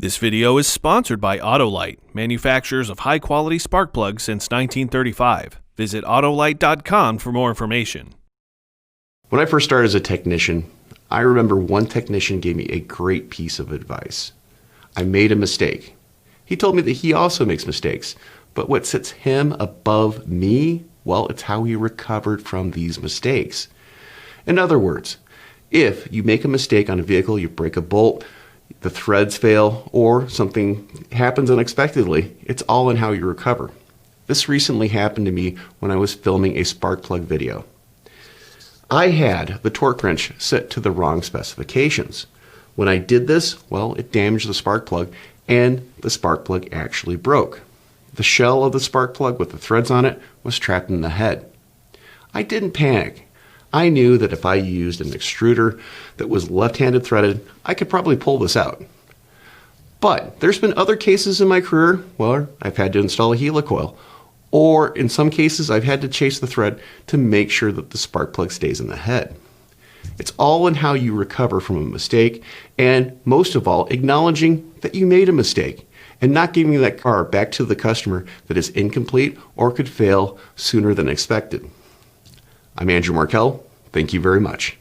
This video is sponsored by Autolite, manufacturers of high-quality spark plugs since 1935. Visit Autolite.com for more information. When I first started as a technician, I remember one technician gave me a great piece of advice. I made a mistake. He told me that he also makes mistakes, but what sets him above me, well, it's how he recovered from these mistakes. In other words, if you make a mistake on a vehicle, you break a bolt, the threads fail, or something happens unexpectedly, it's all in how you recover. This recently happened to me when I was filming a spark plug video. I had the torque wrench set to the wrong specifications. When I did this, well, it damaged the spark plug and the spark plug actually broke. The shell of the spark plug with the threads on it was trapped in the head. I didn't panic. I knew that if I used an extruder that was left-handed threaded, I could probably pull this out. But there's been other cases in my career where I've had to install a helicoil, or in some cases I've had to chase the thread to make sure that the spark plug stays in the head. It's all in how you recover from a mistake, and most of all, acknowledging that you made a mistake and not giving that car back to the customer that is incomplete or could fail sooner than expected. I'm Andrew Markel. Thank you very much.